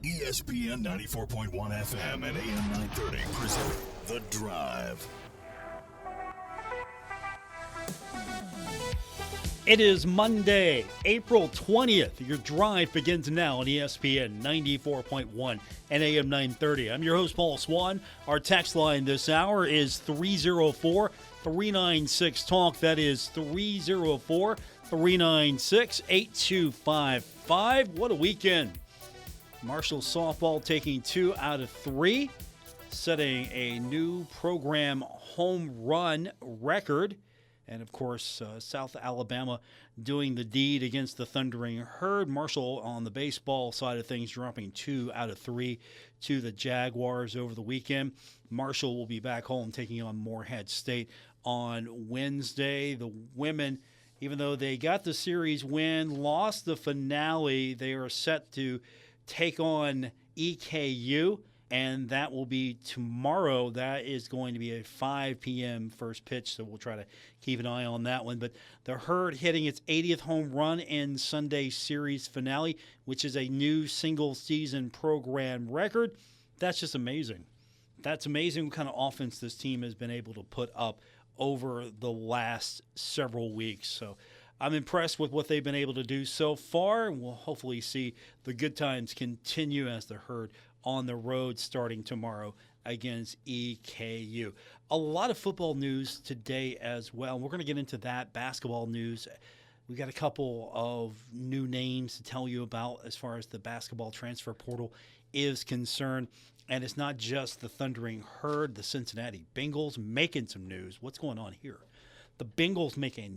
ESPN 94.1 FM and AM 930 present The Drive. It is Monday, April 20th. Your drive begins now on ESPN 94.1 and AM 930. I'm your host, Paul Swann. Our text line this hour is 304-396-TALK. That is 304-396-8255. What a weekend. Marshall softball taking 2 out of 3, setting a new program home run record. And, of course, South Alabama doing the deed against the Thundering Herd. Marshall on the baseball side of things dropping 2 out of 3 to the Jaguars over the weekend. Marshall will be back home taking on Morehead State on Wednesday. The women, even though they got the series win, lost the finale, they are set to take on EKU. And that will be tomorrow. That is going to be a 5 p.m. first pitch, so we'll try to keep an eye on that one. But the Herd hitting its 80th home run in Sunday's series finale, which is a new single-season program record. That's just amazing. That's amazing what kind of offense this team has been able to put up over the last several weeks. So I'm impressed with what they've been able to do so far, and we'll hopefully see the good times continue as the Herd on the road starting tomorrow against EKU. A lot of football news today as well. We're going to get into that. Basketball news. We got a couple of new names to tell you about as far as the basketball transfer portal is concerned. And it's not just the Thundering Herd, the Cincinnati Bengals making some news. What's going on here? The Bengals make a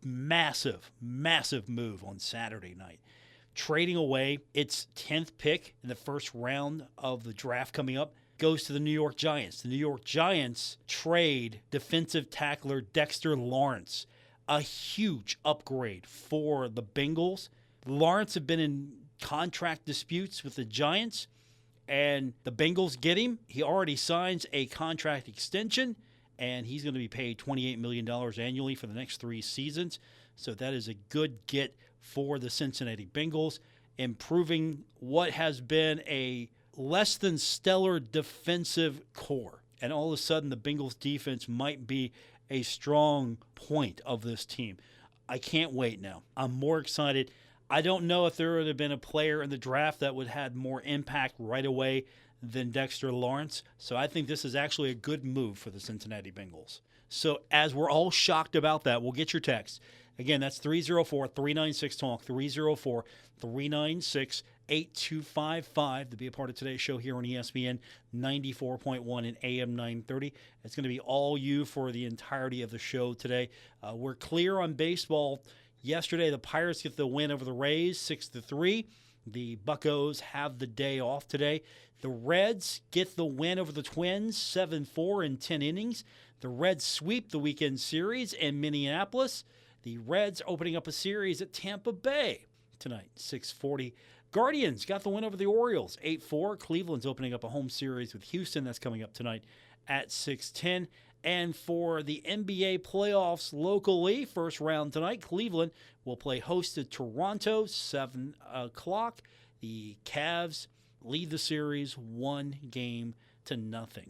massive, massive move on Saturday night, trading away its 10th pick in the first round of the draft coming up, goes to the New York Giants. The New York Giants trade defensive tackler Dexter Lawrence, a huge upgrade for the Bengals. Lawrence have been in contract disputes with the Giants, and the Bengals get him. He already signs a contract extension, and he's going to be paid $28 million annually for the next 3 seasons. So that is a good get for the Cincinnati Bengals, improving what has been a less than stellar defensive core. And all of a sudden, the Bengals defense might be a strong point of this team. I can't wait now. I'm more excited. I don't know if there would have been a player in the draft that would have had more impact right away than Dexter Lawrence. So I think this is actually a good move for the Cincinnati Bengals. So as we're all shocked about that, we'll get your text. Again, that's 304-396-TALK, 304-396-8255 to be a part of today's show here on ESPN 94.1 and AM 930. It's going to be all you for the entirety of the show today. We're clear on baseball. Yesterday, the Pirates get the win over the Rays, 6-3. The Buccos have the day off today. The Reds get the win over the Twins, 7-4 in 10 innings. The Reds sweep the weekend series in Minneapolis. The Reds opening up a series at Tampa Bay tonight, 6:40. Guardians got the win over the Orioles, 8-4. Cleveland's opening up a home series with Houston. That's coming up tonight at 6:10. And for the NBA playoffs locally, first round tonight, Cleveland will play host to Toronto, 7 o'clock. The Cavs lead the series 1-0.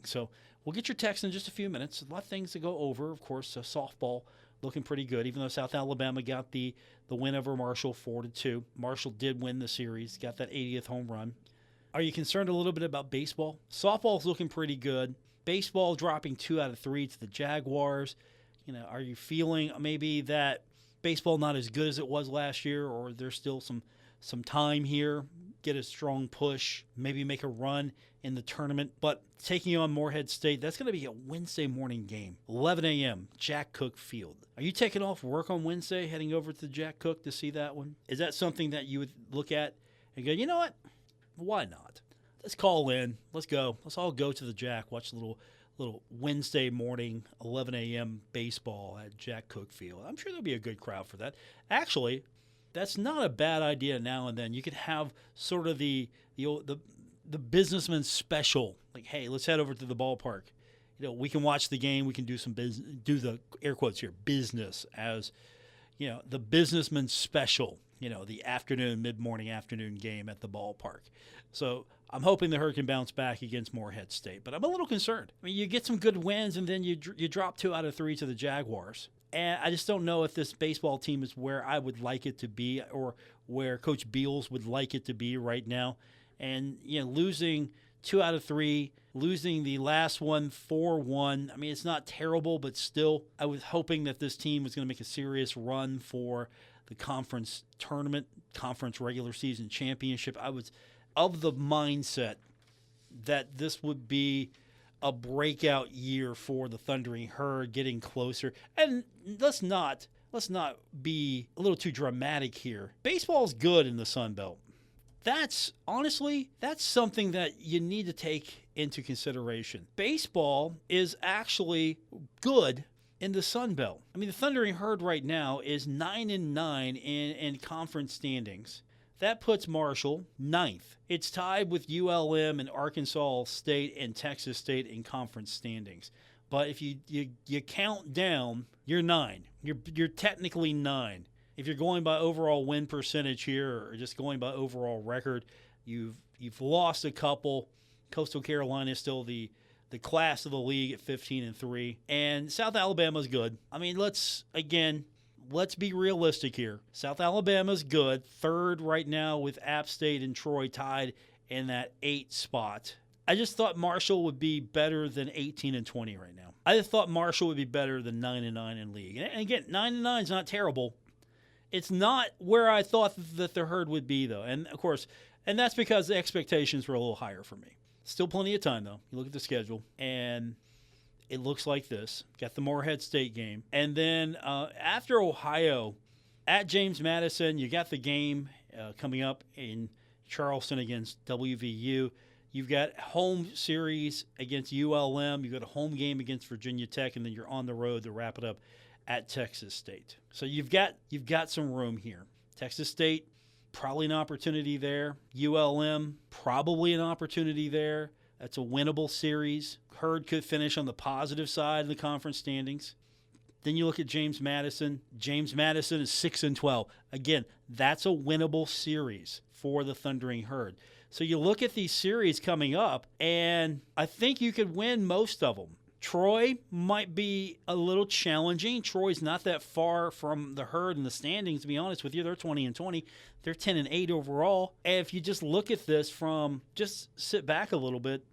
So we'll get your text in just a few minutes. A lot of things to go over. Of course, softball looking pretty good, even though South Alabama got the win over Marshall 4-2. Marshall did win the series, got that 80th home run. Are you concerned a little bit about baseball? Softball's looking pretty good. Baseball dropping 2 out of 3 to the Jaguars. Are you feeling maybe that baseball not as good as it was last year, or there's still some time here, get a strong push, maybe make a run in the tournament? But taking on Morehead State, that's going to be a Wednesday morning game, 11 a.m., Jack Cook Field. Are you taking off work on Wednesday, heading over to Jack Cook to see that one? Is that something that you would look at and go, you know what, why not? Let's call in. Let's go. Let's all go to the Jack, watch a little Wednesday morning, 11 a.m. baseball at Jack Cook Field. I'm sure there'll be a good crowd for that. Actually, that's not a bad idea now and then. You could have sort of the businessman special. Like, hey, let's head over to the ballpark. We can watch the game. We can do some business, do the air quotes here, business, as the businessman special, the mid-morning afternoon game at the ballpark. So I'm hoping the Herd can bounce back against Morehead State, but I'm a little concerned. I mean, you get some good wins, and then you drop 2 out of 3 to the Jaguars. And I just don't know if this baseball team is where I would like it to be or where Coach Beals would like it to be right now. And, losing 2 out of 3, losing the last one 4-1. I mean, it's not terrible, but still, I was hoping that this team was going to make a serious run for the conference tournament, conference regular season championship. I was of the mindset that this would be a breakout year for the Thundering Herd, getting closer. And let's not be a little too dramatic here. Baseball's good in the Sun Belt. That's something that you need to take into consideration. Baseball is actually good in the Sun Belt. I mean, the Thundering Herd right now is 9-9 in conference standings. That puts Marshall 9th. It's tied with ULM and Arkansas State and Texas State in conference standings. But if you count down, you're 9. You're technically 9. If you're going by overall win percentage here or just going by overall record, you've lost a couple. Coastal Carolina is still the class of the league at 15-3, and South Alabama's good. I mean, let's be realistic here. South Alabama's good, 3rd right now with App State and Troy tied in that 8 spot. I just thought Marshall would be better than 18-20 right now. I just thought Marshall would be better than 9-9 in league. And again, 9-9 is not terrible. It's not where I thought that the Herd would be, though. And, of course, that's because the expectations were a little higher for me. Still plenty of time, though. You look at the schedule, and it looks like this. Got the Morehead State game. And then after Ohio, at James Madison, you got the game coming up in Charleston against WVU. You've got home series against ULM. You've got a home game against Virginia Tech, and then you're on the road to wrap it up at Texas State. So you've got some room here. Texas State, probably an opportunity there. ULM, probably an opportunity there. That's a winnable series. Herd could finish on the positive side of the conference standings. Then you look at James Madison. James Madison is 6-12. Again, that's a winnable series for the Thundering Herd. So you look at these series coming up, and I think you could win most of them. Troy might be a little challenging. Troy's not that far from the Herd in the standings, to be honest with you. They're 20-20. They're 10-8 overall. And if you just look at this just sit back a little bit,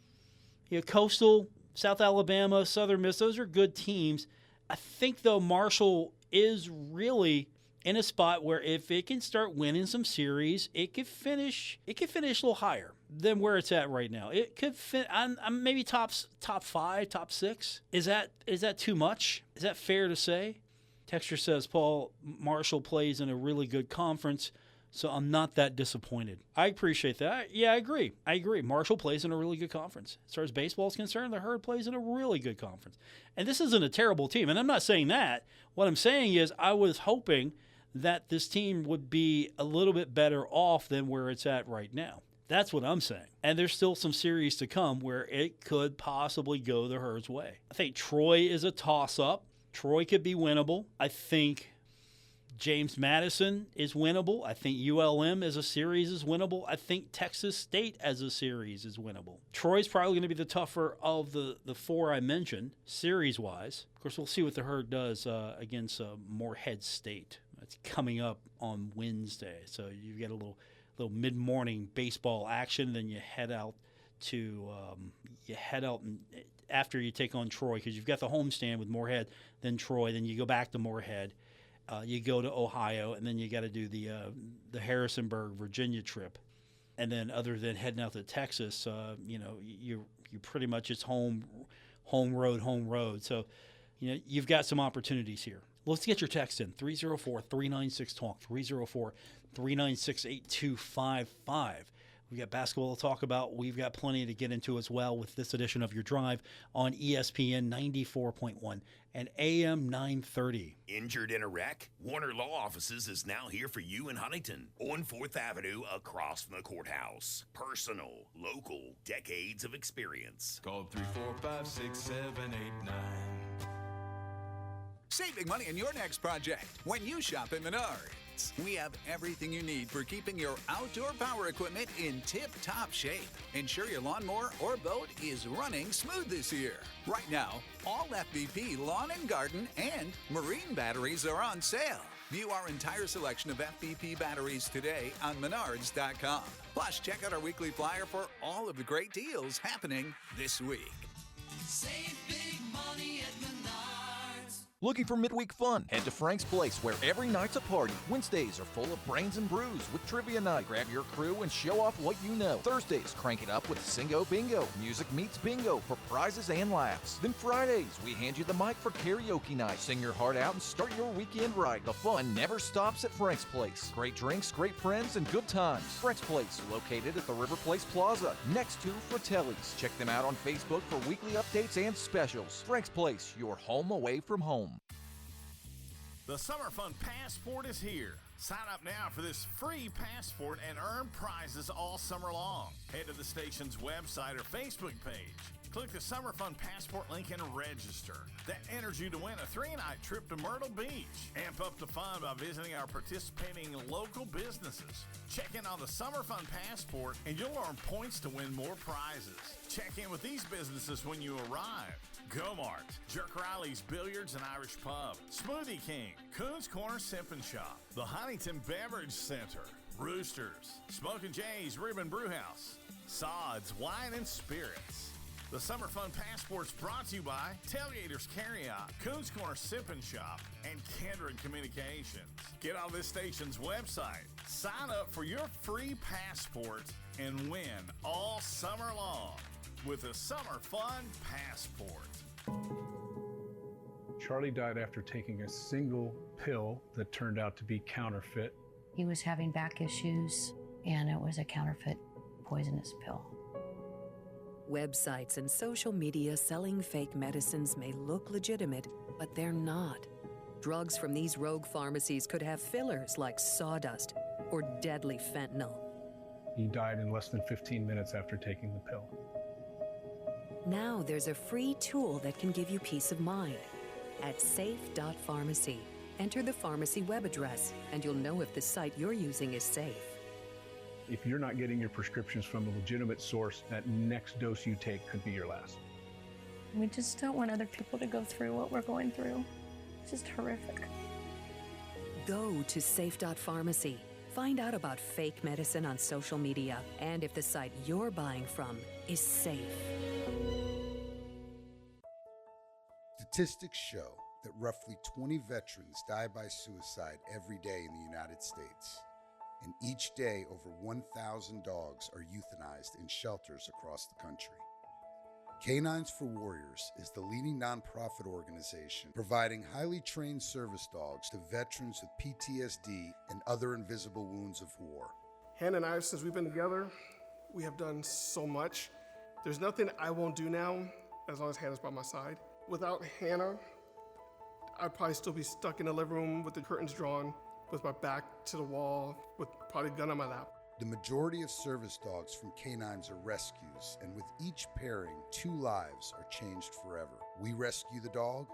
Coastal, South Alabama, Southern Miss, those are good teams. I think, though, Marshall is really in a spot where if it can start winning some series, it could finish a little higher than where it's at right now. It could fit. I'm maybe top 5, top 6. Is that too much? Is that fair to say? Texture says Paul Marshall plays in a really good conference, so I'm not that disappointed. I appreciate that. Yeah, I agree. Marshall plays in a really good conference. As far as baseball is concerned, the Herd plays in a really good conference. And this isn't a terrible team, and I'm not saying that. What I'm saying is I was hoping that this team would be a little bit better off than where it's at right now. That's what I'm saying. And there's still some series to come where it could possibly go the Herd's way. I think Troy is a toss-up. Troy could be winnable. I think James Madison is winnable. I think ULM as a series is winnable. I think Texas State as a series is winnable. Troy's probably going to be the tougher of the 4 I mentioned, series-wise. Of course, we'll see what the Herd does against Morehead State. It's coming up on Wednesday, so you get a little mid-morning baseball action. Then you head out after you take on Troy, because you've got the homestand with Morehead, then Troy, then you go back to Morehead, you go to Ohio, and then you got to do the Harrisonburg, Virginia trip, and then other than heading out to Texas, you pretty much it's home road. So you've got some opportunities here. Let's get your text in, 304-396-TALK, 304-396-8255. We've got basketball to talk about. We've got plenty to get into as well with this edition of Your Drive on ESPN 94.1 and AM 930. Injured in a wreck? Warner Law Offices is now here for you in Huntington, on 4th Avenue across from the courthouse. Personal, local, decades of experience. Call 345-6789. Save big money on your next project when you shop at Menards. We have everything you need for keeping your outdoor power equipment in tip-top shape. Ensure your lawnmower or boat is running smooth this year. Right now, all FVP lawn and garden and marine batteries are on sale. View our entire selection of FVP batteries today on Menards.com. Plus, check out our weekly flyer for all of the great deals happening this week. Save big money at Menards. Looking for midweek fun? Head to Frank's Place, where every night's a party. Wednesdays are full of brains and brews with trivia night. Grab your crew and show off what you know. Thursdays, crank it up with Singo Bingo. Music meets bingo for prizes and laughs. Then Fridays, we hand you the mic for karaoke night. Sing your heart out and start your weekend right. The fun never stops at Frank's Place. Great drinks, great friends, and good times. Frank's Place, located at the River Place Plaza, next to Fratelli's. Check them out on Facebook for weekly updates and specials. Frank's Place, your home away from home. The Summer Fun Passport is here. Sign up now for this free passport and earn prizes all summer long. Head to the station's website or Facebook page. Click the Summer Fun Passport link and register. That enters you to win a 3-night trip to Myrtle Beach. Amp up the fun by visiting our participating local businesses. Check in on the Summer Fun Passport and you'll earn points to win more prizes. Check in with these businesses when you arrive. Go-Mart, Jerk Riley's Billiards and Irish Pub, Smoothie King, Coons Corner Sip and Shop, the Huntington Beverage Center, Roosters, Smokin' Jay's Ribbon Brewhouse, Sods Wine and Spirits. The Summer Fun Passport's brought to you by Tailgaters Carryout, Coons Corner Sip and Shop, and Kendrick Communications. Get on this station's website, sign up for your free passport, and win all summer long with the Summer Fun Passport. Charlie died after taking a single pill that turned out to be counterfeit. He was having back issues, and it was a counterfeit poisonous pill. Websites and social media selling fake medicines may look legitimate, but they're not. Drugs from these rogue pharmacies could have fillers like sawdust or deadly fentanyl. He died in less than 15 minutes after taking the pill. Now there's a free tool that can give you peace of mind. At safe.pharmacy, enter the pharmacy web address, and you'll know if the site you're using is safe. If you're not getting your prescriptions from a legitimate source, that next dose you take could be your last. We just don't want other people to go through what we're going through. It's just horrific. Go to safe.pharmacy. Find out about fake medicine on social media and if the site you're buying from is safe. Statistics show that roughly 20 veterans die by suicide every day in the United States. And each day, over 1,000 dogs are euthanized in shelters across the country. Canines for Warriors is the leading nonprofit organization providing highly trained service dogs to veterans with PTSD and other invisible wounds of war. Hannah and I, since we've been together, we have done so much. There's nothing I won't do now as long as Hannah's by my side. Without Hannah, I'd probably still be stuck in the living room with the curtains drawn, with my back to the wall, with probably a gun on my lap. The majority of service dogs from canines are rescues, and with each pairing, 2 lives are changed forever. We rescue the dog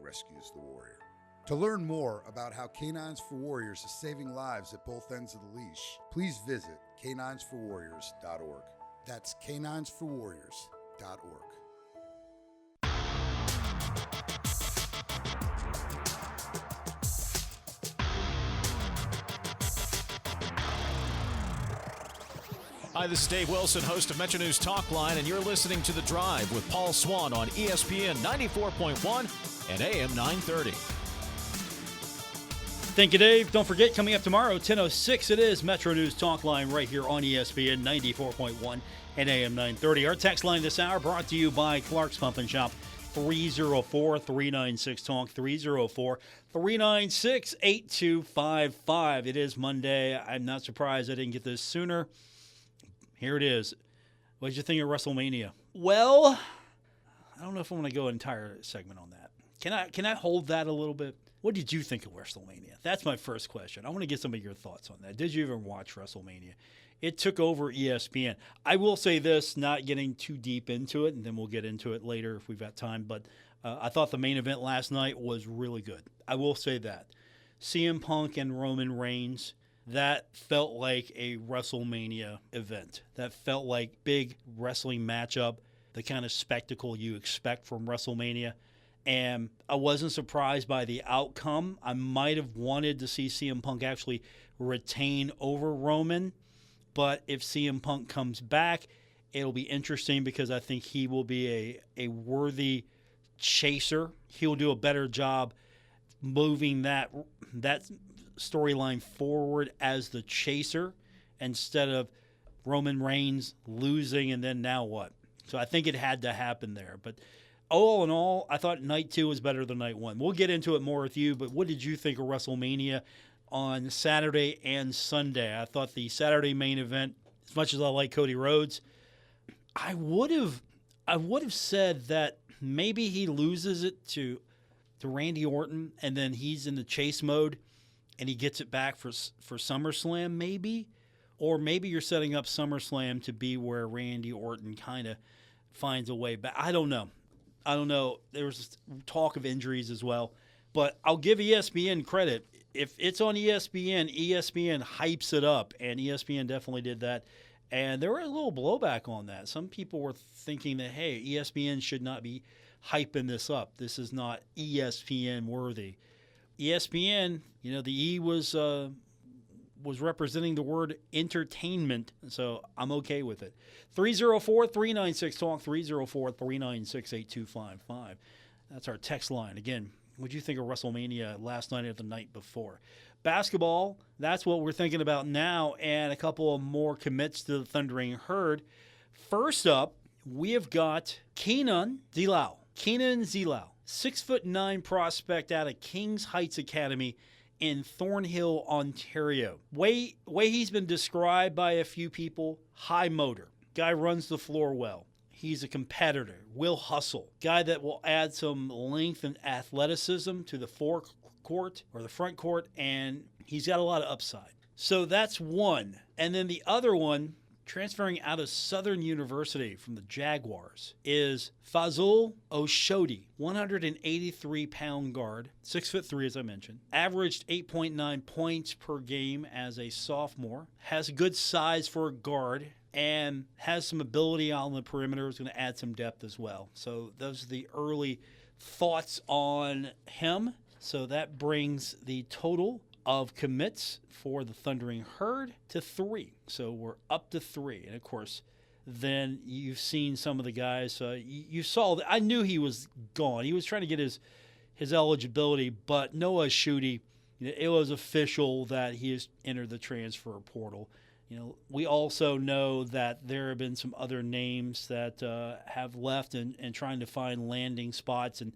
rescues the warrior. To learn more about how Canines for Warriors is saving lives at both ends of the leash, please visit caninesforwarriors.org. That's caninesforwarriors.org. Hi, this is Dave Wilson, host of Metro News Talk Line, and you're listening to The Drive with Paul Swann on ESPN 94.1 and AM 930. Thank you, Dave. Don't forget, coming up tomorrow, 10:06, it is Metro News Talk Line right here on ESPN 94.1 and AM 930. Our text line this hour brought to you by Clark's Pump and Shop, 304-396-TALK, 304-396-8255. It is Monday. I'm not surprised I didn't get this sooner. Here it is. What did you think of WrestleMania? Well, I don't know if I want to go an entire segment on that. Can I hold that a little bit? What did you think of WrestleMania? That's my first question. I want to get some of your thoughts on that. Did you even watch WrestleMania? It took over ESPN. I will say this, not getting too deep into it, and then we'll get into it later if we've got time, but I thought the main event last night was really good. I will say that. CM Punk and Roman Reigns, that felt like a WrestleMania event. That felt like big wrestling matchup, the kind of spectacle you expect from WrestleMania. And I wasn't surprised by the outcome. I might have wanted to see CM Punk actually retain over Roman. But if CM Punk comes back, it'll be interesting because I think he will be a worthy chaser. He'll do a better job moving that storyline forward as the chaser instead of Roman Reigns losing and then now what? So I think it had to happen there. But all in all, I thought night 2 was better than night 1. We'll get into it more with you, but what did you think of WrestleMania on Saturday and Sunday? I thought the Saturday main event, as much as I like Cody Rhodes, I would have said that maybe he loses it to Randy Orton and then he's in the chase mode and he gets it back for SummerSlam maybe. Or maybe you're setting up SummerSlam to be where Randy Orton kind of finds a way back. I don't know. There was talk of injuries as well. But I'll give ESPN credit. If it's on ESPN, ESPN hypes it up. And ESPN definitely did that. And there was a little blowback on that. Some people were thinking that, hey, ESPN should not be hyping this up. This is not ESPN worthy. ESPN, the E was representing the word entertainment, so I'm okay with it. 304-396-TALK, 304-396-8255. That's our text line. Again, what do you think of WrestleMania last night or the night before? Basketball, that's what we're thinking about now, and a couple of more commits to the Thundering Herd. First up, we have got Keenan Zelau. 6'9" prospect out of Kings Heights Academy in Thornhill, Ontario. Way he's been described by a few people, high motor. Guy runs the floor well. He's a competitor, will hustle. Guy that will add some length and athleticism to the forecourt or the front court, and he's got a lot of upside. So that's one. And then the other one, transferring out of Southern University from the Jaguars, is Fazul Oshodi, 183-pound guard, 6'3" as I mentioned, averaged 8.9 points per game as a sophomore, has good size for a guard, and has some ability on the perimeter, is going to add some depth as well. So those are the early thoughts on him. So that brings the total of commits for the Thundering Herd to 3. So we're up to 3. And, of course, then you've seen some of the guys. You saw that I knew he was gone. He was trying to get his eligibility, but Noah Schutte, it was official that he has entered the transfer portal. We also know that there have been some other names that have left and trying to find landing spots. And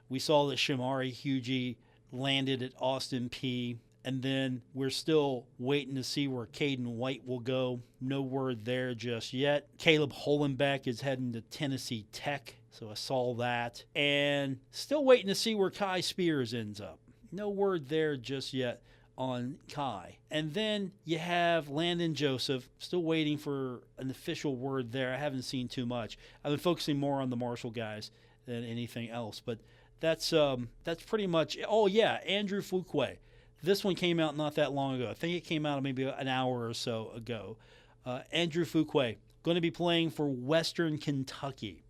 we saw that Shamari Hugie landed at Austin Peay. And then we're still waiting to see where Caden White will go. No word there just yet. Caleb Holenbeck is heading to Tennessee Tech, so I saw that. And still waiting to see where Kai Spears ends up. No word there just yet on Kai. And then you have Landon Joseph, still waiting for an official word there. I haven't seen too much. I've been focusing more on the Marshall guys than anything else. But that's pretty much. Oh, yeah, Andrew Fuqua. This one came out not that long ago. I think it came out maybe an hour or so ago. Andrew Fuqua, going to be playing for Western Kentucky.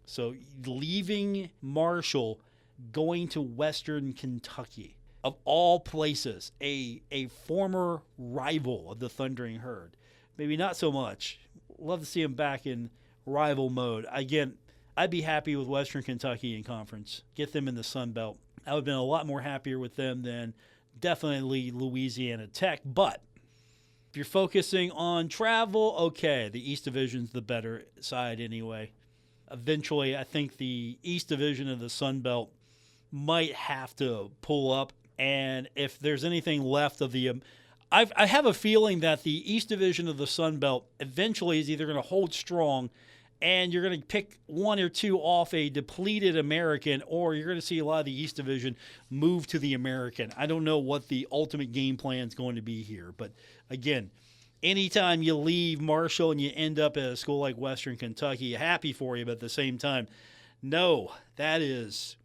So leaving Marshall, going to Western Kentucky. Of all places, a former rival of the Thundering Herd. Maybe not so much. Love to see him back in rival mode. Again, I'd be happy with Western Kentucky in conference. Get them in the Sun Belt. I would have been a lot more happier with them than definitely Louisiana Tech. But if you're focusing on travel, okay, the East Division's the better side anyway. Eventually, I think the East Division of the Sun Belt might have to pull up. And if there's anything left of the I have a feeling that the East Division of the Sun Belt eventually is either going to hold strong and you're going to pick one or two off a depleted American, or you're going to see a lot of the East Division move to the American. I don't know what the ultimate game plan is going to be here. But, again, anytime you leave Marshall and you end up at a school like Western Kentucky, happy for you, but at the same time, no, that is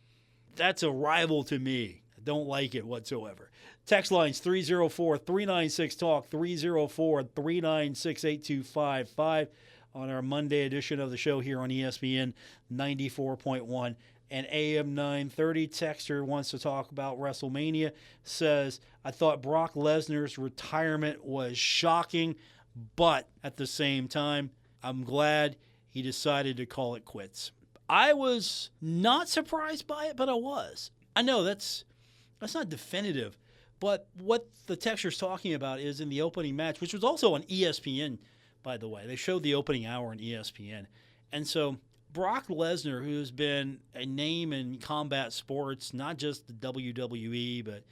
That's a rival to me. I don't like it whatsoever. Text lines 304-396-TALK, 304-396-8255 on our Monday edition of the show here on ESPN 94.1 and AM 930. Texter wants to talk about WrestleMania, says, I thought Brock Lesnar's retirement was shocking, but at the same time, I'm glad he decided to call it quits. I was not surprised by it, but I was. I know that's not definitive, but what the texture's talking about is in the opening match, which was also on ESPN, by the way. They showed the opening hour on ESPN. And so Brock Lesnar, who's been a name in combat sports, not just the WWE, but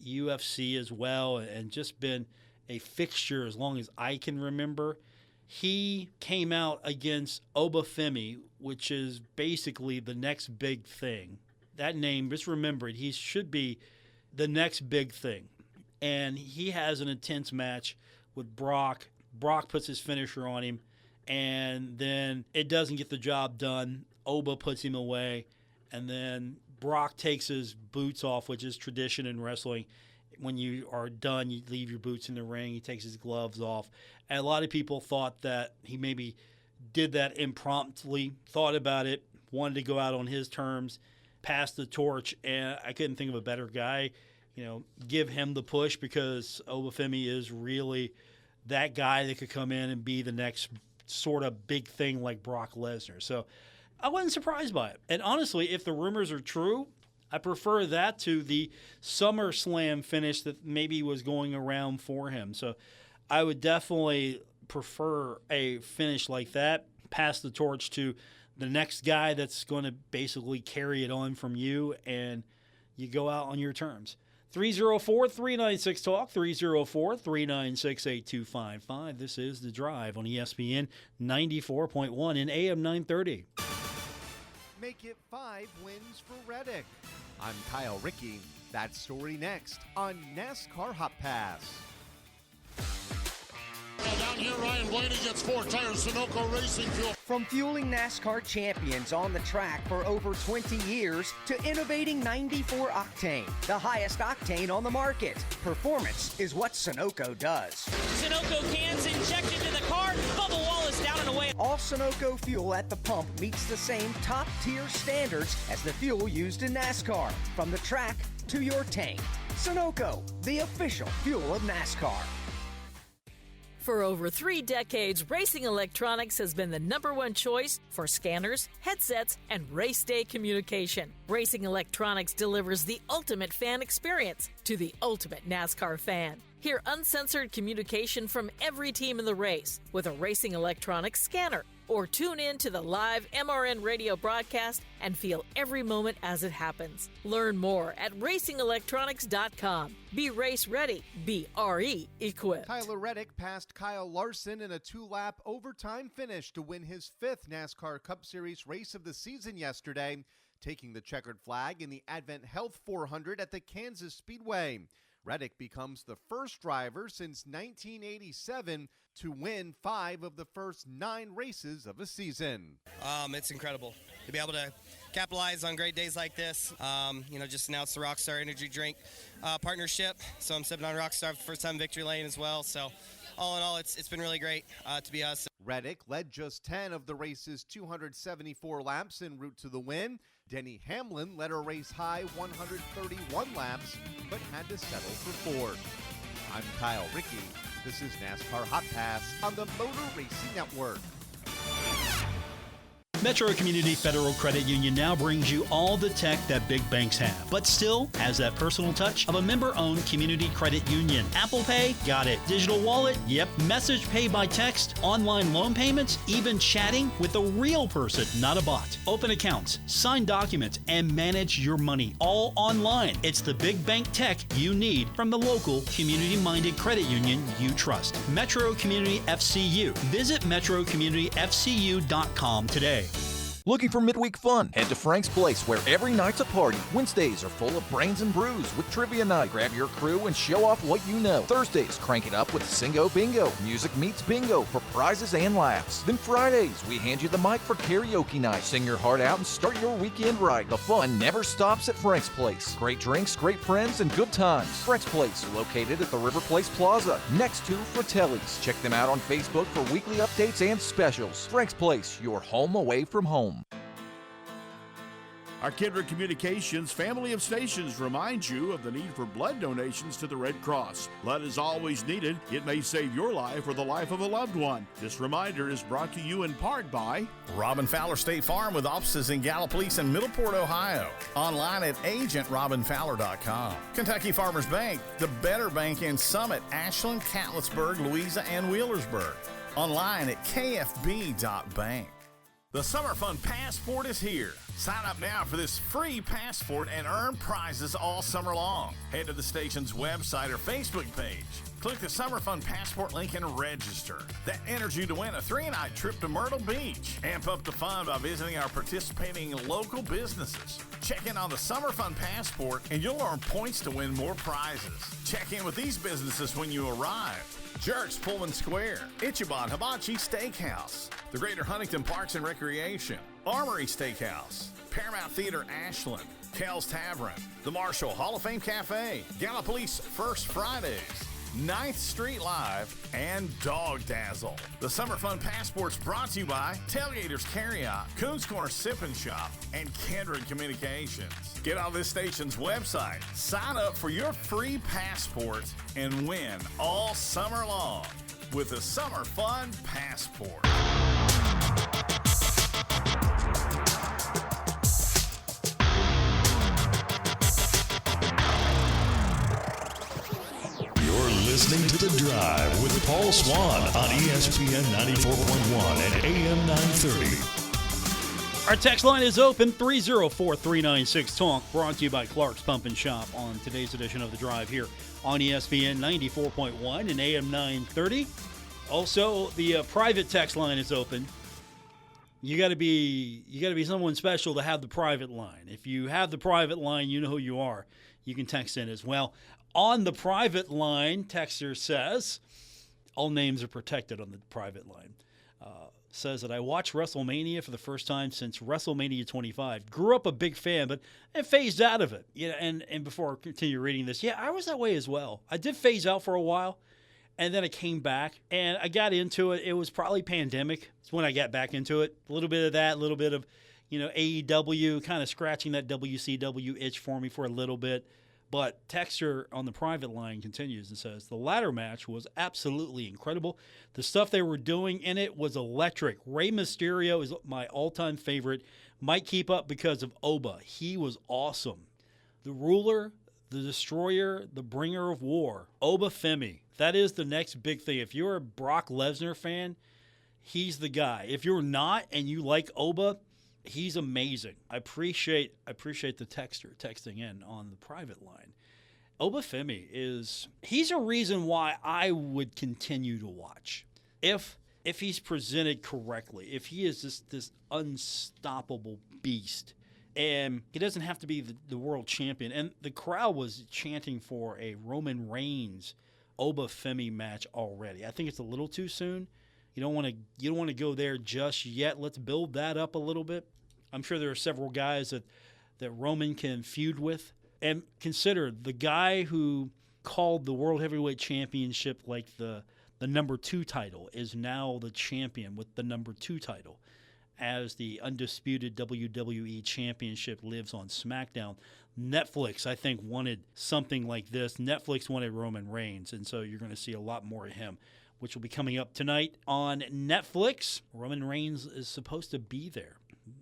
UFC as well, and just been a fixture as long as I can remember, he came out against Obafemi, which is basically the next big thing. That name, just remember it, he should be the next big thing. And he has an intense match with Brock. Brock puts his finisher on him, and then it doesn't get the job done. Oba puts him away, and then Brock takes his boots off, which is tradition in wrestling. When you are done, you leave your boots in the ring. He takes his gloves off. And a lot of people thought that he maybe did that impromptu, thought about it, wanted to go out on his terms, pass the torch, and I couldn't think of a better guy. Give him the push, because Obafemi is really that guy that could come in and be the next sort of big thing like Brock Lesnar. So I wasn't surprised by it. And honestly, if the rumors are true, I prefer that to the SummerSlam finish that maybe was going around for him. So I would definitely prefer a finish like that, pass the torch to the next guy that's going to basically carry it on from you, and you go out on your terms. 304-396-TALK, 304-396-8255. This is The Drive on ESPN 94.1 and AM 930. Make it 5 wins for Reddick. I'm Kyle Rickey. That story next on NASCAR Hot Pass. Down here, Ryan Blaney gets 4 tires, Sunoco Racing Fuel. From fueling NASCAR champions on the track for over 20 years to innovating 94 Octane, the highest octane on the market. Performance is what Sunoco does. Sunoco cans injected into the car, bubble wall is down and away. All Sunoco fuel at the pump meets the same top-tier standards as the fuel used in NASCAR. From the track to your tank. Sunoco, the official fuel of NASCAR. For over 3 decades, Racing Electronics has been the #1 choice for scanners, headsets, and race day communication. Racing Electronics delivers the ultimate fan experience to the ultimate NASCAR fan. Hear uncensored communication from every team in the race with a Racing Electronics scanner, or tune in to the live MRN radio broadcast and feel every moment as it happens. Learn more at racingelectronics.com. Be race ready. Be RE equipped. Tyler Reddick passed Kyle Larson in a 2-lap overtime finish to win his 5th NASCAR Cup Series race of the season yesterday, taking the checkered flag in the Advent Health 400 at the Kansas Speedway. Reddick becomes the first driver since 1987 to win 5 of the first 9 races of a season. It's incredible to be able to capitalize on great days like this. Just announced the Rockstar Energy Drink partnership, so I'm sipping on Rockstar for the first time in Victory Lane as well. So all in all, it's been really great to be us. Reddick led just 10 of the race's 274 laps en route to the win. Denny Hamlin led a race-high 131 laps, but had to settle for 4th. I'm Kyle Rickey. This is NASCAR Hot Pass on the Motor Racing Network. Metro Community Federal Credit Union now brings you all the tech that big banks have, but still has that personal touch of a member-owned community credit union. Apple Pay? Got it. Digital wallet? Yep. Message pay by text, online loan payments, even chatting with a real person, not a bot. Open accounts, sign documents, and manage your money all online. It's the big bank tech you need from the local community-minded credit union you trust. Metro Community FCU. Visit metrocommunityfcu.com today. Looking for midweek fun? Head to Frank's Place, where every night's a party. Wednesdays are full of brains and brews with trivia night. Grab your crew and show off what you know. Thursdays, crank it up with Singo Bingo. Music meets bingo for prizes and laughs. Then Fridays, we hand you the mic for karaoke night. Sing your heart out and start your weekend right. The fun never stops at Frank's Place. Great drinks, great friends, and good times. Frank's Place, located at the River Place Plaza, next to Fratelli's. Check them out on Facebook for weekly updates and specials. Frank's Place, your home away from home. Our Kindred Communications family of stations reminds you of the need for blood donations to the Red Cross. Blood is always needed. It may save your life or the life of a loved one. This reminder is brought to you in part by Robin Fowler State Farm with offices in Gallipolis and Middleport, Ohio. Online at agentrobinfowler.com. Kentucky Farmers Bank, the better bank in Summit, Ashland, Catlettsburg, Louisa, and Wheelersburg. Online at kfb.bank. The Summer Fun Passport is here. Sign up now for this free passport and earn prizes all summer long. Head to the station's website or Facebook page. Click the Summer Fun Passport link and register. That enters you to win a 3-night trip to Myrtle Beach. Amp up the fun by visiting our participating local businesses. Check in on the Summer Fun Passport and you'll earn points to win more prizes. Check in with these businesses when you arrive. Jerks Pullman Square, Ichiban Hibachi Steakhouse, the Greater Huntington Parks and Recreation, Armory Steakhouse, Paramount Theater Ashland, Kel's Tavern, the Marshall Hall of Fame Cafe, Gallipolis First Fridays, 9th Street Live, and Dog Dazzle. The Summer Fun Passport's brought to you by Tailgaters Carryout, Coons Corner Sip and Shop, and Kindred Communications. Get on this station's website, sign up for your free passport, and win all summer long with the Summer Fun Passport. Listening to The Drive with Paul Swann on ESPN 94.1 and AM 930. Our text line is open, 304-396-TALK, brought to you by Clark's Pump and Shop on today's edition of The Drive here on ESPN 94.1 and AM 930. Also, the private text line is open. You got to be someone special to have the private line. If you have the private line, you know who you are. You can text in as well. On the private line, texter says, all names are protected on the private line, says that I watched WrestleMania for the first time since WrestleMania 25. Grew up a big fan, but I phased out of it. And before I continue reading this, I was that way as well. I did phase out for a while, and then I came back, and I got into it. It was probably pandemic. It's when I got back into it. A little bit of that, a little bit of, AEW, kind of scratching that WCW itch for me for a little bit. But texter on the private line continues and says, the ladder match was absolutely incredible. The stuff they were doing in it was electric. Rey Mysterio is my all-time favorite. Might keep up because of Oba. He was awesome. The Ruler, the Destroyer, the Bringer of War, Oba Femi. That is the next big thing. If you're a Brock Lesnar fan, he's the guy. If you're not and you like Oba, he's amazing. I appreciate the texter texting in on the private line. Oba Femi he's a reason why I would continue to watch. If he's presented correctly, if he is this unstoppable beast, and he doesn't have to be the world champion. And the crowd was chanting for a Roman Reigns Oba Femi match already. I think it's a little too soon. You don't want to go there just yet. Let's build that up a little bit. I'm sure there are several guys that Roman can feud with. And consider the guy who called the World Heavyweight Championship like the number 2 title is now the champion with the number 2 title, as the undisputed WWE Championship lives on SmackDown. Netflix, I think, wanted something like this. Netflix wanted Roman Reigns, and so you're going to see a lot more of him, which will be coming up tonight on Netflix. Roman Reigns is supposed to be there.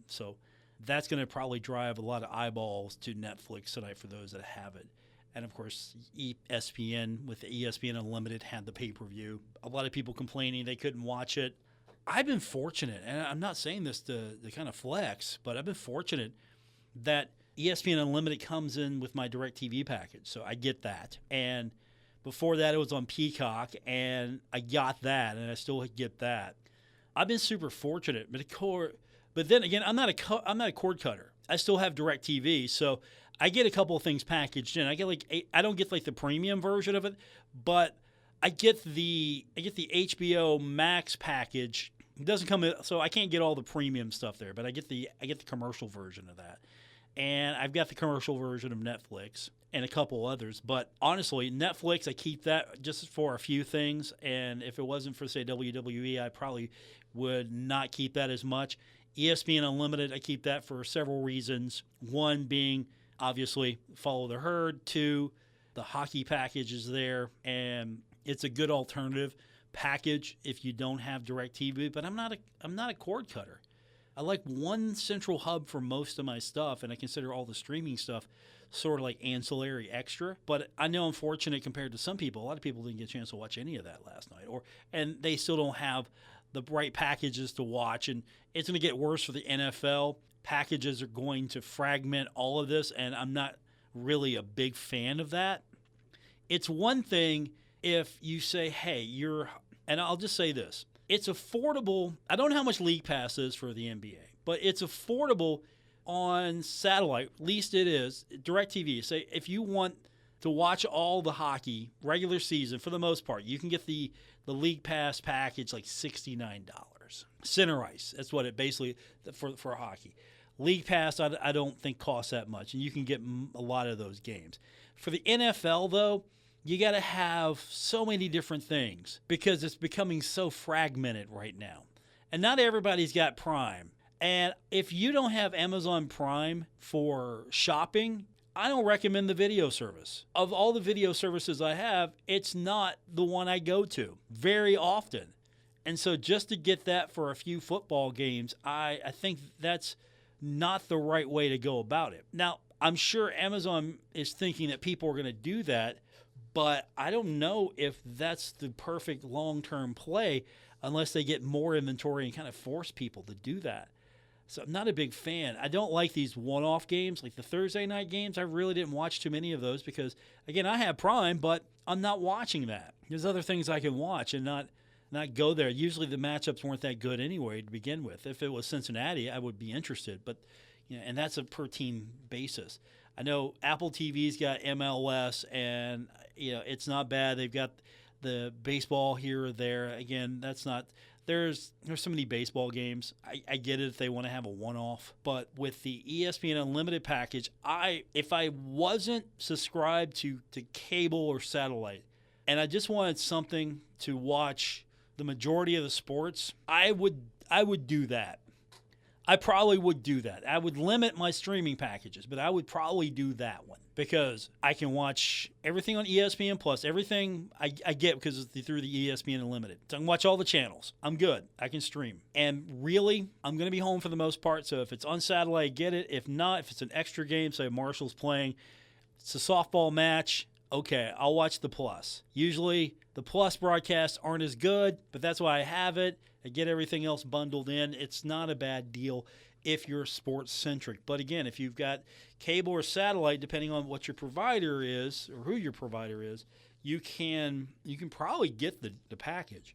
So that's going to probably drive a lot of eyeballs to Netflix tonight for those that have it. And, of course, ESPN with ESPN Unlimited had the pay-per-view. A lot of people complaining they couldn't watch it. I've been fortunate, and I'm not saying this to kind of flex, but I've been fortunate that ESPN Unlimited comes in with my DirecTV package. So I get that. And before that, it was on Peacock, and I got that, and I still get that. I've been super fortunate. But But then again, I'm not a cord cutter. I still have DirecTV, so I get a couple of things packaged in. I get I don't get like the premium version of it, but I get the HBO Max package. It doesn't come in, so I can't get all the premium stuff there, but I get the commercial version of that. And I've got the commercial version of Netflix and a couple others. But honestly, Netflix, I keep that just for a few things. And if it wasn't for, say, WWE, I probably would not keep that as much. ESPN Unlimited, I keep that for several reasons. One being, obviously, follow the herd. Two, the hockey package is there, and it's a good alternative package if you don't have DirecTV. But I'm not a cord cutter. I like one central hub for most of my stuff, and I consider all the streaming stuff sort of like ancillary extra. But I know I'm fortunate compared to some people. A lot of people didn't get a chance to watch any of that last night, and they still don't have the right packages to watch. And it's going to get worse for the NFL. Packages are going to fragment all of this, and I'm not really a big fan of that. It's one thing if you say, hey, and I'll just say this. It's affordable. I don't know how much League Pass is for the NBA, but it's affordable on satellite. At least it is. DirecTV. Say if you want to watch all the hockey regular season, for the most part, you can get the League Pass package like $69. Center ice. That's what it basically for hockey. League Pass, I don't think costs that much, and you can get a lot of those games. For the NFL, though, you got to have so many different things because it's becoming so fragmented right now. And not everybody's got Prime. And if you don't have Amazon Prime for shopping, I don't recommend the video service. Of all the video services I have, it's not the one I go to very often. And so just to get that for a few football games, I think that's not the right way to go about it. Now, I'm sure Amazon is thinking that people are going to do that, but I don't know if that's the perfect long-term play unless they get more inventory and kind of force people to do that. So I'm not a big fan. I don't like these one-off games, like the Thursday night games. I really didn't watch too many of those because, again, I have Prime, but I'm not watching that. There's other things I can watch and not go there. Usually the matchups weren't that good anyway to begin with. If it was Cincinnati, I would be interested, but and that's a per-team basis. I know Apple TV's got MLS, and it's not bad. They've got the baseball here or there. Again, that's not. There's so many baseball games. I get it if they want to have a one-off, but with the ESPN Unlimited package, if I wasn't subscribed to cable or satellite, and I just wanted something to watch the majority of the sports, I would do that. I probably would do that. I would limit my streaming packages, but I would probably do that one because I can watch everything on ESPN Plus, everything I get because it's through the ESPN Unlimited. So I can watch all the channels. I'm good. I can stream. And really, I'm going to be home for the most part, so if it's on satellite, get it. If not, if it's an extra game, say Marshall's playing, it's a softball match, okay, I'll watch the Plus. Usually the Plus broadcasts aren't as good, but that's why I have it. I get everything else bundled in. It's not a bad deal if you're sports-centric. But again, if you've got cable or satellite, depending on what your provider is or who your provider is, you can probably get the package.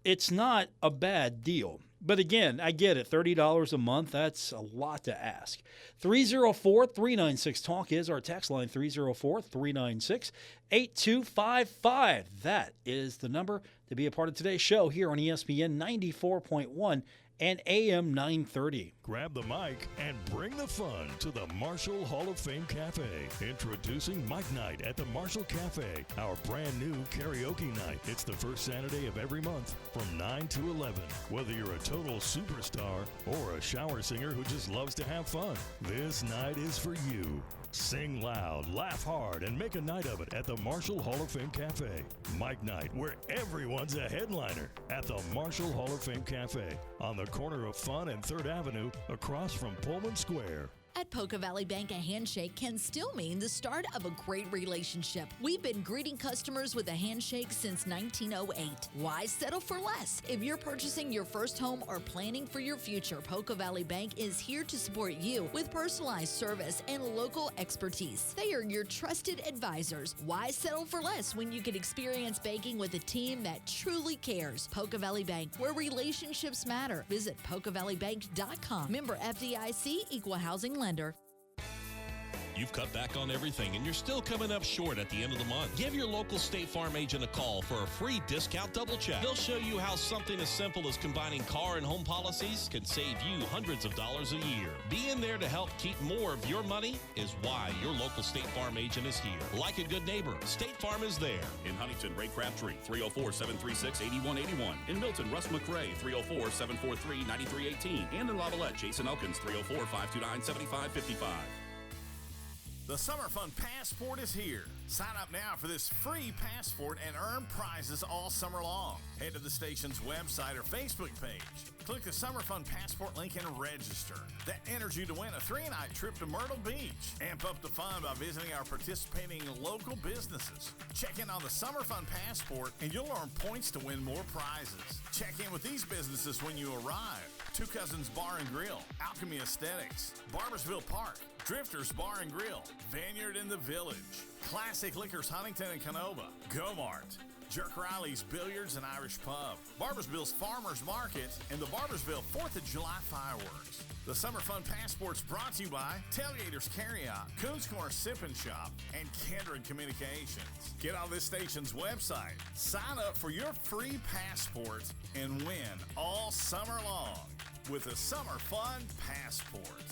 It's not a bad deal. But again, I get it. $30 a month, that's a lot to ask. 304-396-TALK is our text line, 304-396-8255. That is the number to be a part of today's show here on ESPN 94.1 and AM 930. Grab the mic and bring the fun to the Marshall Hall of Fame Cafe. Introducing Mike Night at the Marshall Cafe, our brand new karaoke night. It's the first Saturday of every month from 9 to 11. Whether you're a total superstar or a shower singer who just loves to have fun, this night is for you. Sing loud, laugh hard, and make a night of it at the Marshall Hall of Fame Cafe. Mike Night, where everyone's a headliner at the Marshall Hall of Fame Cafe on the corner of Fun and 3rd Avenue across from Pullman Square. At Poca Valley Bank, a handshake can still mean the start of a great relationship. We've been greeting customers with a handshake since 1908. Why settle for less? If you're purchasing your first home or planning for your future, Poca Valley Bank is here to support you with personalized service and local expertise. They are your trusted advisors. Why settle for less when you can experience banking with a team that truly cares? Poca Valley Bank, where relationships matter. Visit PocaValleyBank.com. Member FDIC, Equal Housing Lender. You've cut back on everything and you're still coming up short at the end of the month. Give your local State Farm agent a call for a free discount double check. They'll show you how something as simple as combining car and home policies can save you hundreds of dollars a year. Being there to help keep more of your money is why your local State Farm agent is here. Like a good neighbor, State Farm is there. In Huntington, Ray Crabtree, 304-736-8181. In Milton, Russ McRae, 304-743-9318. And in Lavallette, Jason Elkins, 304-529-7555. The Summer Fun Passport is here. Sign up now for this free passport and earn prizes all summer long. Head to the station's website or Facebook page. Click the Summer Fun Passport link and register. That enters you to win a 3-night trip to Myrtle Beach. Amp up the fun by visiting our participating local businesses. Check in on the Summer Fun Passport and you'll earn points to win more prizes. Check in with these businesses when you arrive. Two Cousins Bar and Grill, Alchemy Aesthetics, Barbersville Park, Drifters Bar and Grill, Vineyard in the Village, Classic Liquors Huntington and Canova, Go-Mart, Jerk Riley's Billiards and Irish Pub, Barbersville's Farmers Market, and the Barbersville 4th of July Fireworks. The Summer Fun Passport's brought to you by Tailgaters Carryout, Coons Corner Sip and Shop, and Kindred Communications. Get on this station's website, sign up for your free passport, and win all summer long with the Summer Fun Passport.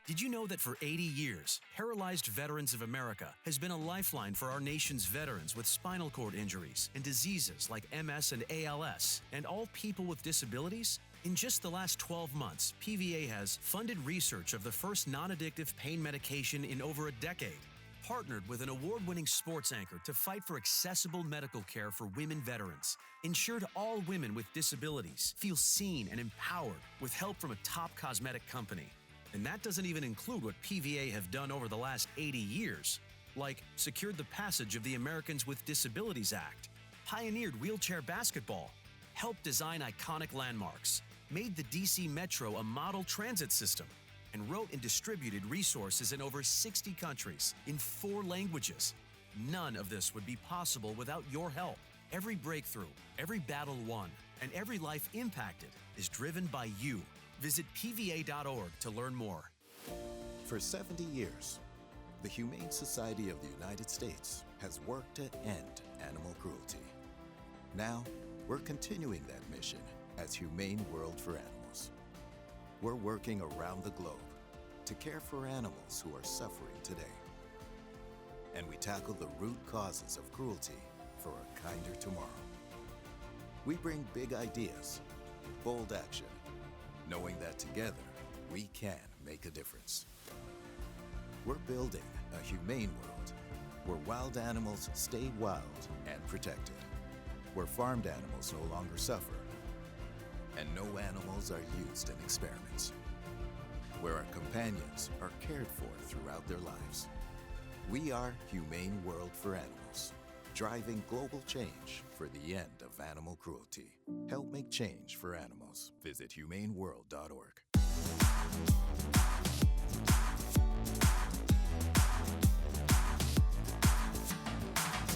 Did you know that for 80 years, Paralyzed Veterans of America has been a lifeline for our nation's veterans with spinal cord injuries and diseases like MS and ALS, and all people with disabilities? In just the last 12 months, PVA has funded research of the first non-addictive pain medication in over a decade, partnered with an award-winning sports anchor to fight for accessible medical care for women veterans, ensured all women with disabilities feel seen and empowered with help from a top cosmetic company. And that doesn't even include what PVA have done over the last 80 years, like secured the passage of the Americans with Disabilities Act, pioneered wheelchair basketball, helped design iconic landmarks, made the DC Metro a model transit system, and wrote and distributed resources in over 60 countries in 4 languages. None of this would be possible without your help. Every breakthrough, every battle won, and every life impacted is driven by you. Visit PVA.org to learn more. For 70 years, the Humane Society of the United States has worked to end animal cruelty. Now, we're continuing that mission as Humane World for Animals. We're working around the globe to care for animals who are suffering today. And we tackle the root causes of cruelty for a kinder tomorrow. We bring big ideas, bold action, knowing that together we can make a difference. We're building a humane world where wild animals stay wild and protected, where farmed animals no longer suffer, and no animals are used in experiments, where our companions are cared for throughout their lives. We are Humane World for Animals, driving global change for the end of animal cruelty. Help make change for animals. Visit humaneworld.org.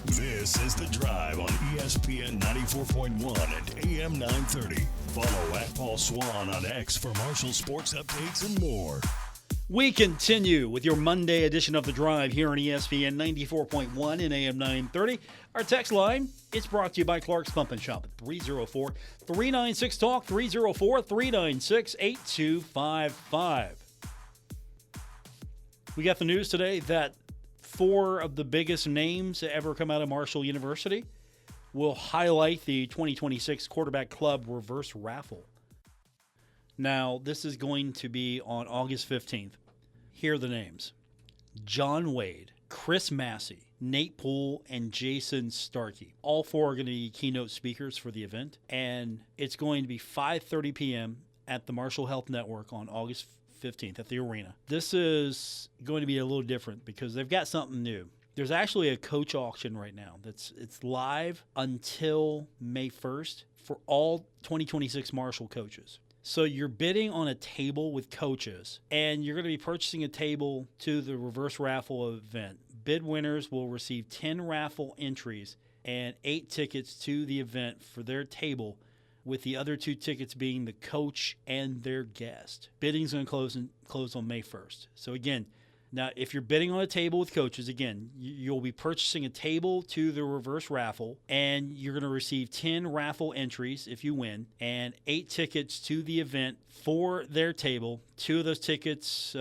This is The Drive on ESPN 94.1 and AM 930. Follow at Paul Swann on X for Marshall sports updates and more. We continue with your Monday edition of The Drive here on ESPN 94.1 and AM 930. Our text line, it's brought to you by Clark's Pump and Shop at 304-396-TALK, 304-396-8255. We got the news today that 4 of the biggest names to ever come out of Marshall University will highlight the 2026 Quarterback Club Reverse Raffle. Now, this is going to be on August 15th. Here are the names: John Wade, Chris Massey, Nate Poole, and Jason Starkey. All 4 are going to be keynote speakers for the event, and it's going to be 5:30 p.m. at the Marshall Health Network on August 15th at the arena. This is going to be a little different because they've got something new. There's actually a coach auction right now. It's live until May 1st for all 2026 Marshall coaches. So you're bidding on a table with coaches, and you're going to be purchasing a table to the reverse raffle event. Bid winners will receive 10 raffle entries and 8 tickets to the event for their table, with the other 2 tickets being the coach and their guest. Bidding's going to close on May 1st. So again, now if you're bidding on a table with coaches, again, you'll be purchasing a table to the reverse raffle, and you're going to receive 10 raffle entries if you win, and 8 tickets to the event for their table. 2 of those tickets,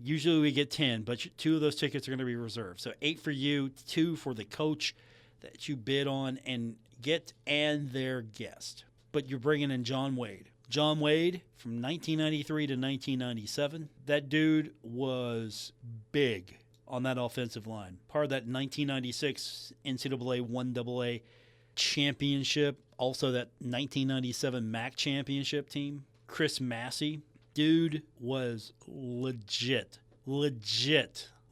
usually we get 10, but 2 of those tickets are going to be reserved. So 8 for you, 2 for the coach that you bid on and get and their guest. But you're bringing in John Wade. John Wade from 1993 to 1997. That dude was big on that offensive line. Part of that 1996 NCAA 1AA championship. Also that 1997 MAC championship team. Chris Massey. Dude was legit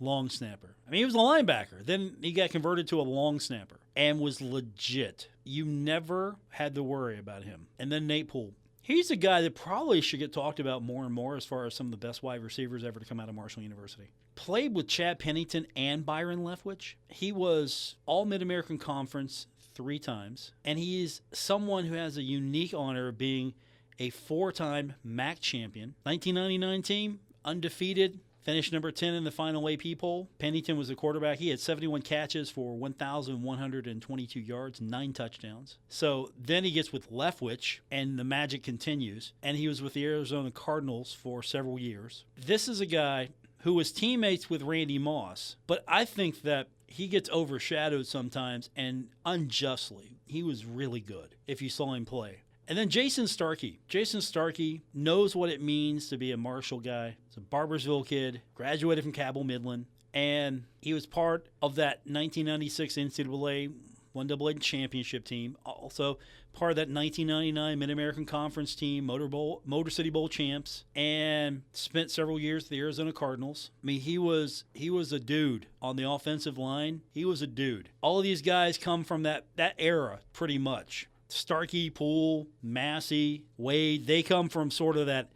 long snapper. I mean, he was a linebacker. Then he got converted to a long snapper and was legit. You never had to worry about him. And then Nate Poole. He's a guy that probably should get talked about more and more as far as some of the best wide receivers ever to come out of Marshall University. Played with Chad Pennington and Byron Leftwich. He was All Mid-American Conference 3 times. And he's someone who has a unique honor of being a 4-time MAC champion. 1999 team, undefeated. Finished number 10 in the final AP poll. Pennington was the quarterback. He had 71 catches for 1,122 yards, 9 touchdowns. So then he gets with Leftwich, and the magic continues. And he was with the Arizona Cardinals for several years. This is a guy who was teammates with Randy Moss, but I think that he gets overshadowed sometimes, and unjustly. He was really good if you saw him play. And then Jason Starkey. Jason Starkey knows what it means to be a Marshall guy. He's a Barbersville kid, graduated from Cabell Midland, and he was part of that 1996 NCAA 1AA championship team. Also part of that 1999 Mid-American Conference team, Motor City Bowl champs, and spent several years at the Arizona Cardinals. I mean, he was a dude on the offensive line. He was a dude. All of these guys come from that era pretty much. Starkey, Poole, Massey, Wade, they come from sort of that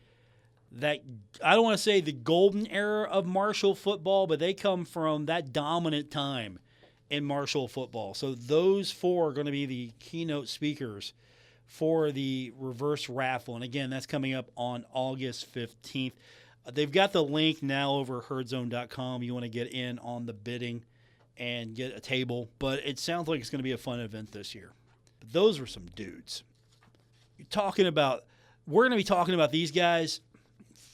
I don't want to say the golden era of Marshall football, but they come from that dominant time in Marshall football. So those 4 are going to be the keynote speakers for the reverse raffle. And again, that's coming up on August 15th. They've got the link now over herdzone.com. You want to get in on the bidding and get a table. But it sounds like it's going to be a fun event this year. But those were some dudes. We're going to be talking about these guys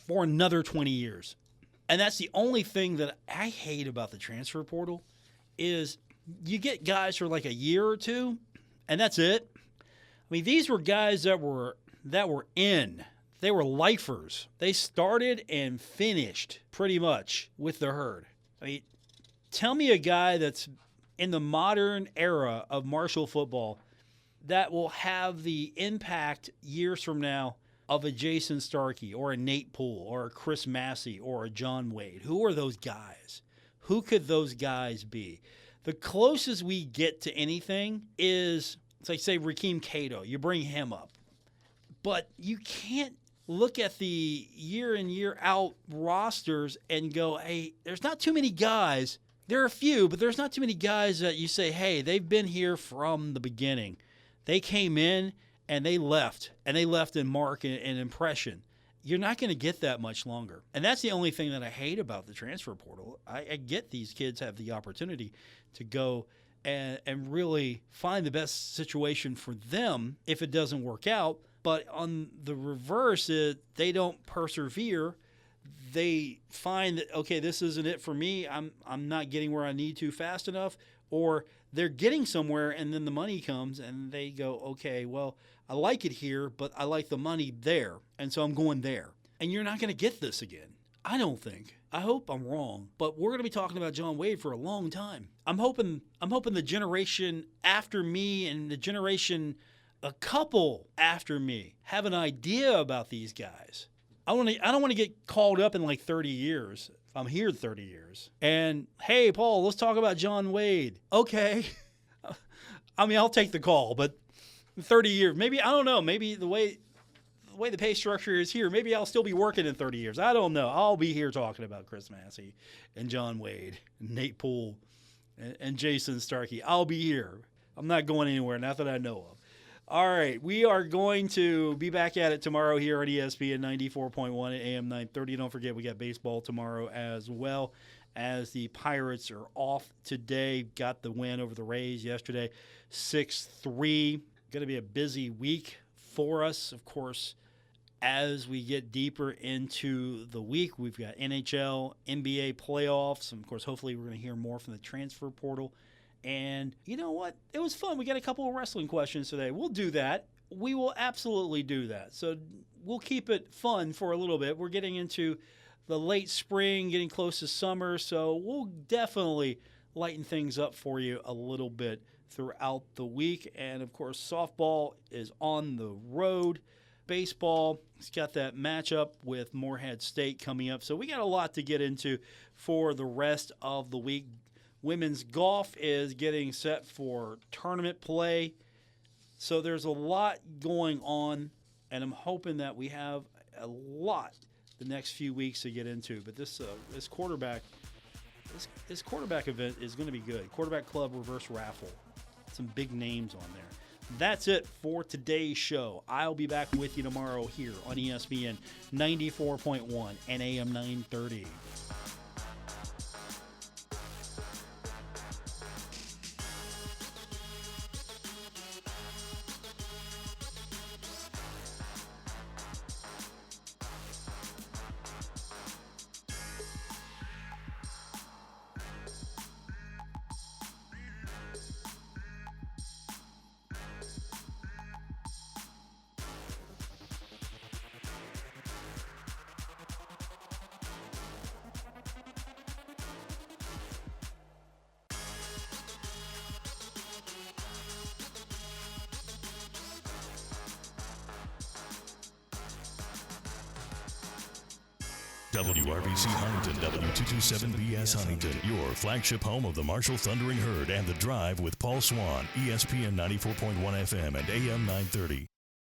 for another 20 years. And that's the only thing that I hate about the transfer portal is you get guys for like a year or 2, and that's it. I mean, these were guys that were in. They were lifers. They started and finished pretty much with the herd. I mean, tell me a guy that's in the modern era of Marshall football that will have the impact years from now of a Jason Starkey or a Nate Poole or a Chris Massey or a John Wade. Who are those guys? Who could those guys be? The closest we get to anything is, it's like, say, Rakeem Cato. You bring him up. But you can't look at the year in, year out rosters and go, hey, there's not too many guys. There are a few, but there's not too many guys that you say, hey, they've been here from the beginning. They came in and they left in mark and impression. You're not going to get that much longer. And that's the only thing that I hate about the transfer portal. I get these kids have the opportunity to go and really find the best situation for them if it doesn't work out. But on the reverse, they don't persevere. They find that, okay, this isn't it for me. I'm not getting where I need to fast enough. Or they're getting somewhere and then the money comes and they go, okay, well, I like it here, but I like the money there. And so I'm going there. And you're not going to get this again. I don't think. I hope I'm wrong, but we're going to be talking about John Wade for a long time. I'm hoping the generation after me and the generation a couple after me have an idea about these guys. I don't want to get called up in like 30 years. I'm here 30 years. And, hey, Paul, let's talk about John Wade. Okay. I mean, I'll take the call, but 30 years, maybe, I don't know, maybe the way the pay structure is here, maybe I'll still be working in 30 years. I don't know. I'll be here talking about Chris Massey and John Wade and Nate Poole and Jason Starkey. I'll be here. I'm not going anywhere, not that I know of. All right, we are going to be back at it tomorrow here on ESPN 94.1 at AM 930. Don't forget, we got baseball tomorrow as well, as the Pirates are off today. Got the win over the Rays yesterday, 6-3. Going to be a busy week for us, of course. As we get deeper into the week, we've got NHL, NBA playoffs, and of course, hopefully we're going to hear more from the transfer portal. And you know what? It was fun. We got a couple of wrestling questions today. We'll do that. We will absolutely do that. So we'll keep it fun for a little bit. We're getting into the late spring, getting close to summer, so we'll definitely lighten things up for you a little bit throughout the week. And, of course, softball is on the road. Baseball, it's got that matchup with Morehead State coming up. So we got a lot to get into for the rest of the week. Women's golf is getting set for tournament play. So there's a lot going on, and I'm hoping that we have a lot the next few weeks to get into. But this quarterback event is going to be good. Quarterback Club Reverse Raffle. Some big names on there. That's it for today's show. I'll be back with you tomorrow here on ESPN 94.1 and AM 930. WRBC Huntington, W227BS Huntington, your flagship home of the Marshall Thundering Herd and The Drive with Paul Swann, ESPN 94.1 FM and AM 930.